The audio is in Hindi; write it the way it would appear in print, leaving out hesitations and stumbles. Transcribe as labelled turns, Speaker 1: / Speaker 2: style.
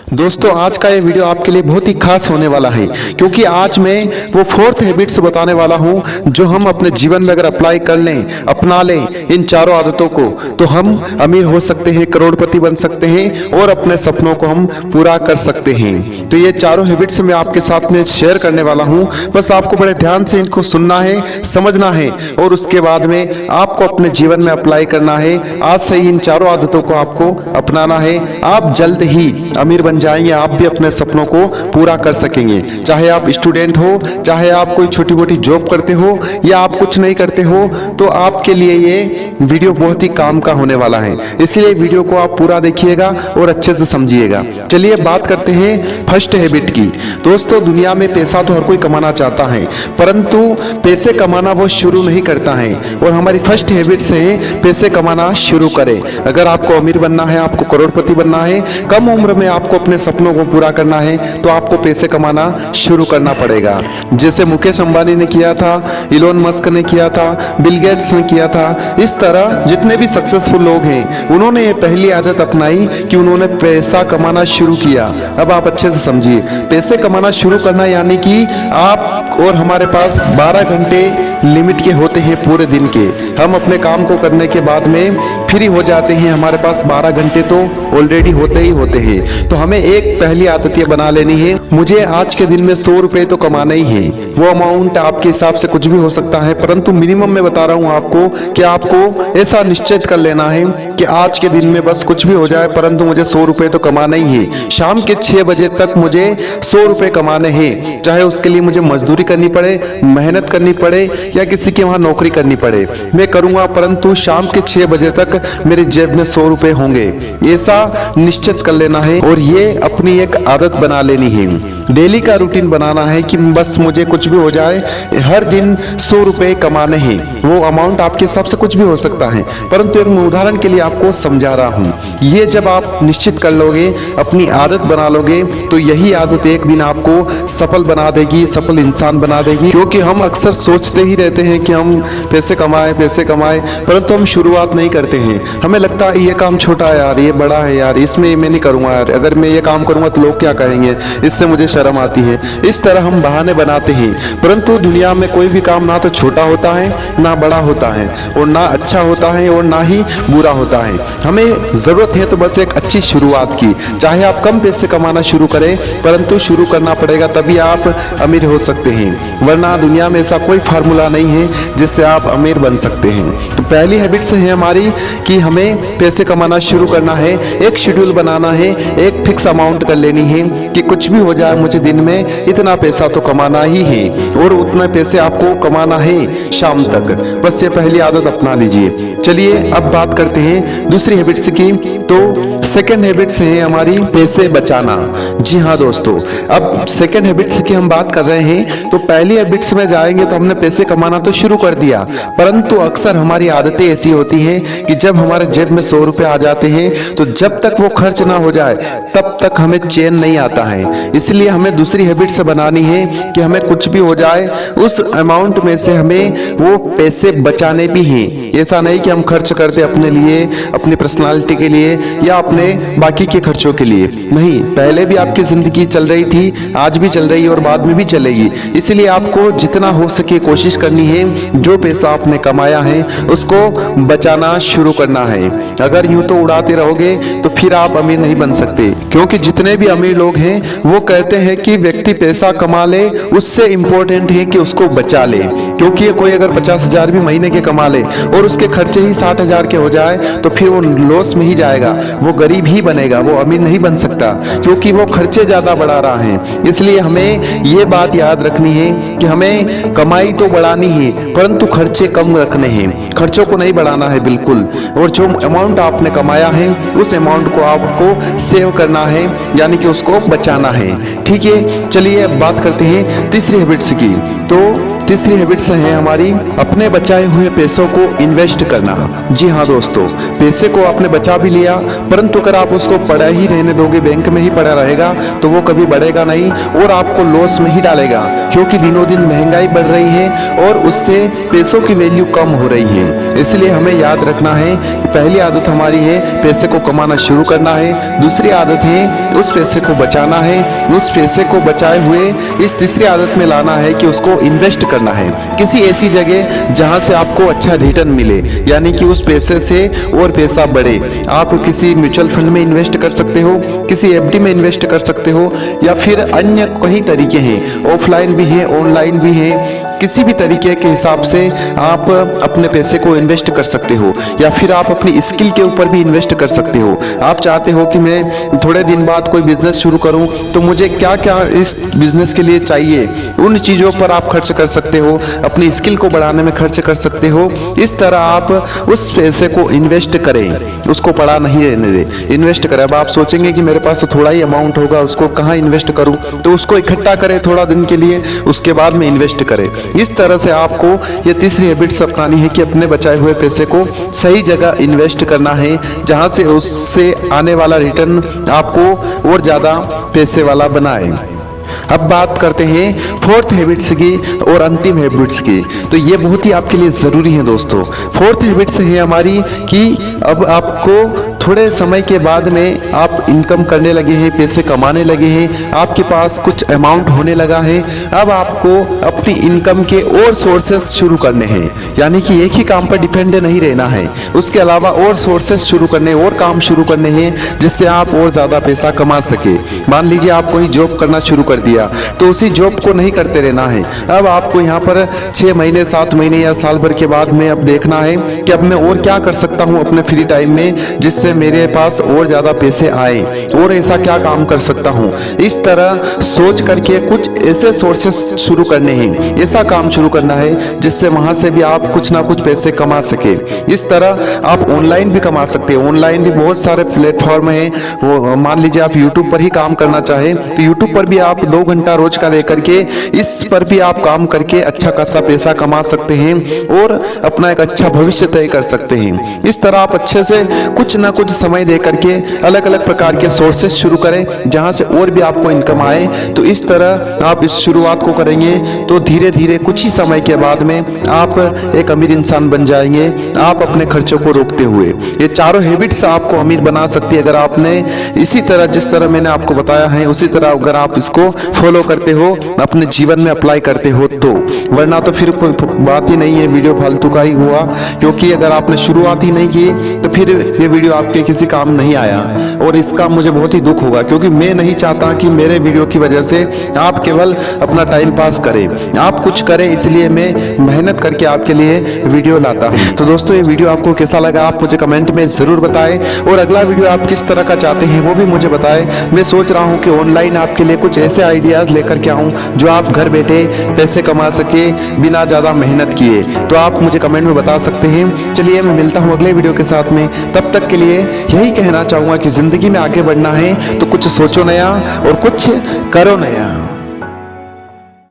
Speaker 1: दोस्तों आज का ये वीडियो आपके लिए बहुत ही खास होने वाला है क्योंकि आज मैं वो फोर्थ हैबिट्स बताने वाला हूँ जो हम अपने जीवन में अगर अप्लाई कर लें, अपना लें इन चारों आदतों को, तो हम अमीर हो सकते हैं, करोड़पति बन सकते हैं और अपने सपनों को हम पूरा कर सकते हैं। तो ये चारों हैबिट्स मैं आपके साथ में शेयर करने वाला हूँ। बस आपको बड़े ध्यान से इनको सुनना है, समझना है और उसके बाद में आपको अपने जीवन में अप्लाई करना है। आज से ही इन चारों आदतों को आपको अपनाना है। आप जल्द ही अमीर बन जाएंगे, आप भी अपने सपनों को पूरा कर सकेंगे। चाहे आप स्टूडेंट हो, चाहे आप कोई छोटी मोटी जॉब करते हो या आप कुछ नहीं करते हो, तो आपके लिए ये वीडियो बहुत ही काम का होने वाला है। इसलिए वीडियो को आप पूरा देखिएगा और अच्छे से समझिएगा। चलिए बात करते हैं फर्स्ट हैबिट की। दोस्तों दुनिया में पैसा तो हर कोई कमाना चाहता है, परंतु पैसे कमाना वो शुरू नहीं करता है। और हमारी फर्स्ट हैबिट से पैसे कमाना शुरू करें। अगर आपको अमीर बनना है, आपको करोड़पति बनना है, कम उम्र में आपको अपने सपनों को पूरा करना है, तो आपको पैसे कमाना शुरू करना पड़ेगा। जैसे मुकेश अंबानी ने किया था, इलोन मस्क ने किया था, बिल गेट्स ने किया था, इस तरह जितने भी सक्सेसफुल लोग हैं उन्होंने ये पहली आदत अपनाई कि उन्होंने पैसा कमाना शुरू किया। अब आप अच्छे से समझिए, पैसे कमाना शुरू करना यानी कि आप और हमारे पास 12 घंटे लिमिट के होते हैं पूरे दिन के। हम अपने काम को करने के बाद में फ्री हो जाते हैं, हमारे पास 12 घंटे तो ऑलरेडी होते ही होते हैं। तो हमें एक पहली आदत ये बना लेनी है, मुझे आज के दिन में 100 रुपए तो कमाना ही है। वो अमाउंट आपके हिसाब से कुछ भी हो सकता है, परंतु मिनिमम मैं बता रहा हूँ आपको कि आपको ऐसा निश्चित कर लेना है कि आज के दिन में बस कुछ भी हो जाए, परंतु मुझे 100 रुपए तो कमाना ही है। शाम के 6 बजे तक मुझे 100 रुपए कमाने हैं, चाहे उसके लिए मुझे मजदूरी करनी पड़े, मेहनत करनी पड़े या किसी के वहां नौकरी करनी पड़े, मैं करूंगा, परंतु शाम के 6 बजे तक मेरी जेब में 100 रुपए होंगे। ऐसा निश्चित कर लेना है और ये अपनी एक आदत बना लेनी है। डेली का रूटीन बनाना है कि बस मुझे कुछ भी हो जाए, हर दिन 100 रुपए कमाने हैं। वो अमाउंट आपके हिसाब से कुछ भी हो सकता है, परंतु एक उदाहरण के लिए आपको समझा रहा हूँ। ये जब आप निश्चित कर लोगे, अपनी आदत बना लोगे, तो यही आदत एक दिन आपको सफल बना देगी, सफल इंसान बना देगी। क्योंकि हम अक्सर सोचते ही रहते हैं कि हम पैसे कमाएं, परंतु हम शुरुआत नहीं करते हैं। हमें लगता है ये काम छोटा है यार, ये बड़ा है यार, इसमें मैं नहीं करूंगा यार, अगर मैं ये काम करूंगा तो लोग क्या कहेंगे, इससे मुझे शर्म आती है। इस तरह हम बहाने बनाते हैं, परंतु दुनिया में कोई भी काम ना तो छोटा होता है, ना बड़ा होता है, और ना अच्छा होता है और ना ही बुरा होता है। हमें जरूरत है तो बस एक अच्छी शुरुआत की। चाहे आप कम पैसे कमाना शुरू करें, परंतु शुरू करना पड़ेगा, तभी आप अमीर हो सकते हैं। वरना दुनिया में ऐसा कोई फार्मूला नहीं है जिससे आप अमीर बन सकते हैं। तो पहली हैबिट्स है हमारी कि हमें पैसे कमाना शुरू करना है। एक शेड्यूल बनाना है, एक फिक्स अमाउंट कर लेनी है कि कुछ भी हो जाए, मुझे दिन में इतना पैसा तो कमाना ही है और उतना पैसे आपको कमाना है शाम तक। बस ये पहली आदत अपना लीजिए। चलिए अब बात करते हैं दूसरी हैबिट्स की। तो सेकेंड हैबिट्स है हमारी पैसे बचाना। जी हाँ दोस्तों, अब सेकेंड हैबिट्स की हम बात कर रहे हैं। तो पहली हैबिट्स में जाएंगे तो हमने पैसे कमाना तो शुरू कर दिया, परंतु अक्सर हमारी आदतें ऐसी होती हैं कि जब हमारे जेब में 100 रुपए आ जाते हैं, तो जब तक वो खर्च ना हो जाए तब तक हमें चैन नहीं आता है। इसलिए हमें दूसरी हैबिट से बनानी है कि हमें कुछ भी हो जाए, उस अमाउंट में से हमें वो पैसे बचाने भी हैं। ऐसा नहीं कि हम खर्च करते अपने लिए, अपनी पर्सनालिटी के लिए या अपने बाकी के खर्चों के लिए। नहीं, पहले भी आपकी जिंदगी चल रही थी, आज भी चल रही है और बाद में भी चलेगी। इसलिए आपको जितना हो सके कोशिश करनी है, जो पैसा आपने कमाया है उसको बचाना शुरू करना है। अगर यूं तो उड़ाते रहोगे तो फिर आप अमीर नहीं बन सकते। क्योंकि जितने भी अमीर लोग हैं वो कहते हैं कि व्यक्ति पैसा कमा ले, उससे इंपॉर्टेंट है कि उसको बचा ले। क्योंकि कोई अगर 50,000 भी महीने के कमा ले और उसके खर्चे ही 60,000 के हो जाए, तो फिर वो लॉस में ही जाएगा, वो गरीब ही बनेगा, वो अमीर नहीं बन सकता, क्योंकि वो खर्चे ज्यादा बढ़ा रहा है। इसलिए हमें ये बात याद रखनी है कि हमें कमाई तो बढ़ानी है, परंतु खर्चे कम रखने हैं, खर्चों को नहीं बढ़ाना है बिल्कुल। और जो अमाउंट आपने कमाया है उस अमाउंट को आपको सेव करना है, यानी कि उसको बचाना है। ठीक है, चलिए अब बात करते हैं तीसरी हैबिट्स की। तो तीसरी हैबिट्स है हमारी अपने बचाए हुए पैसों को इन्वेस्ट करना। जी हाँ दोस्तों, पैसे को आपने बचा भी लिया, परंतु अगर आप उसको पड़ा ही रहने दोगे, बैंक में ही पड़ा रहेगा, तो वो कभी बढ़ेगा नहीं और आपको लॉस में ही डालेगा, क्योंकि दिनों दिन महंगाई बढ़ रही है और उससे पैसों की वैल्यू कम हो रही है। इसलिए हमें याद रखना है कि पहली आदत हमारी है पैसे को कमाना शुरू करना है, दूसरी आदत है उस पैसे को बचाना है, उस पैसे को बचाए हुए इस तीसरी आदत में लाना है कि उसको इन्वेस्ट करना है किसी ऐसी जगह जहां से आपको अच्छा रिटर्न मिले, यानी कि उस पैसे से और पैसा बढ़े। आप किसी म्यूचुअल फंड में इन्वेस्ट कर सकते हो, किसी एफडी में इन्वेस्ट कर सकते हो, या फिर अन्य कई तरीके हैं, ऑफलाइन भी है, ऑनलाइन भी है। किसी भी तरीके के हिसाब से आप अपने पैसे को इन्वेस्ट कर सकते हो, या फिर आप अपनी स्किल के ऊपर भी इन्वेस्ट कर सकते हो। आप चाहते हो कि मैं थोड़े दिन बाद कोई बिजनेस शुरू करूं, तो मुझे क्या क्या इस बिजनेस के लिए चाहिए, उन चीज़ों पर आप खर्च कर सकते हो, अपनी स्किल को बढ़ाने में खर्च कर सकते हो। इस तरह आप उस पैसे को इन्वेस्ट करें, उसको पड़ा नहीं रहने दें, इन्वेस्ट करें। अब आप सोचेंगे कि मेरे पास तो थोड़ा ही अमाउंट होगा, उसको कहाँ इन्वेस्ट करूं, तो उसको इकट्ठा करें थोड़ा दिन के लिए, उसके बाद में इन्वेस्ट करें। इस तरह से आपको ये तीसरी हैबिट्स अपनानी है कि अपने बचाए हुए पैसे को सही जगह इन्वेस्ट करना है, जहां से उससे आने वाला रिटर्न आपको और ज़्यादा पैसे वाला बनाए। अब बात करते हैं फोर्थ हैबिट्स की और अंतिम हैबिट्स की। तो ये बहुत ही आपके लिए ज़रूरी है दोस्तों। फोर्थ हैबिट्स है हमारी कि अब आपको थोड़े समय के बाद में आप इनकम करने लगे हैं, पैसे कमाने लगे हैं, आपके पास कुछ अमाउंट होने लगा है। अब आपको अपनी इनकम के और सोर्सेस शुरू करने हैं, यानी कि एक ही काम पर डिपेंड नहीं रहना है, उसके अलावा और सोर्सेस शुरू करने, और काम शुरू करने हैं, जिससे आप और ज़्यादा पैसा कमा सके। मान लीजिए आप कोई जॉब करना शुरू कर दिया, तो उसी जॉब को नहीं करते रहना है। अब आपको यहाँ पर 6 महीने, 7 महीने या साल भर के बाद में अब देखना है कि अब मैं और क्या कर सकता हूँ अपने फ्री टाइम में, जिससे मेरे पास और ज़्यादा पैसे आए, और ऐसा क्या काम कर सकता हूँ। इस तरह सोच करके कुछ ऐसे सोर्सेस शुरू करने हैं, ऐसा काम शुरू करना है जिससे वहाँ से भी आप कुछ ना कुछ पैसे कमा सके। इस तरह आप ऑनलाइन भी कमा सकते हैं। ऑनलाइन भी बहुत सारे प्लेटफॉर्म हैं। वो मान लीजिए आप यूट्यूब पर ही काम करना चाहें, तो यूट्यूब पर भी आप 2 घंटा रोज का लेकर के इस पर भी आप काम करके अच्छा खासा पैसा कमा सकते हैं और अपना एक अच्छा भविष्य तय कर सकते हैं। इस तरह आप अच्छे से कुछ ना कुछ समय दे करके अलग अलग प्रकार के सोर्सेस शुरू करें, जहां से और भी आपको इनकम आए। तो इस तरह आप इस शुरुआत को करेंगे तो धीरे धीरे कुछ ही समय के बाद में आप एक अमीर इंसान बन जाएंगे, आप अपने खर्चों को रोकते हुए। ये चारों हैबिट्स आपको अमीर बना सकती है, अगर आपने इसी तरह, जिस तरह मैंने आपको बताया है, उसी तरह अगर आप इसको फॉलो करते हो, अपने जीवन में अप्लाई करते हो तो। वरना तो फिर कोई बात ही नहीं है, वीडियो फालतू का ही हुआ, क्योंकि अगर आपने शुरुआत ही नहीं की तो फिर ये वीडियो आपके किसी काम नहीं आया, और इसका मुझे बहुत ही दुख होगा, क्योंकि मैं नहीं चाहता कि मेरे वीडियो की वजह से आप केवल अपना टाइम पास करें, आप कुछ करें। इसलिए मैं मेहनत करके आपके लिए वीडियो लाता हूं। तो दोस्तों, ये वीडियो आपको कैसा लगा आप मुझे कमेंट में ज़रूर बताएं, और अगला वीडियो आप किस तरह का चाहते हैं वो भी मुझे बताएं। मैं सोच रहा हूँ कि ऑनलाइन आपके लिए कुछ ऐसे आइडियाज़ लेकर के आऊँ जो आप घर बैठे पैसे कमा सके बिना ज़्यादा मेहनत किए। तो आप मुझे कमेंट में बता सकते हैं। चलिए, मैं मिलता हूँ अगले वीडियो के साथ में। तब तक के लिए यही कहना चाहूँगा कि ज़िंदगी में आगे बढ़ना है तो कुछ सोचो नया और कुछ करो नया।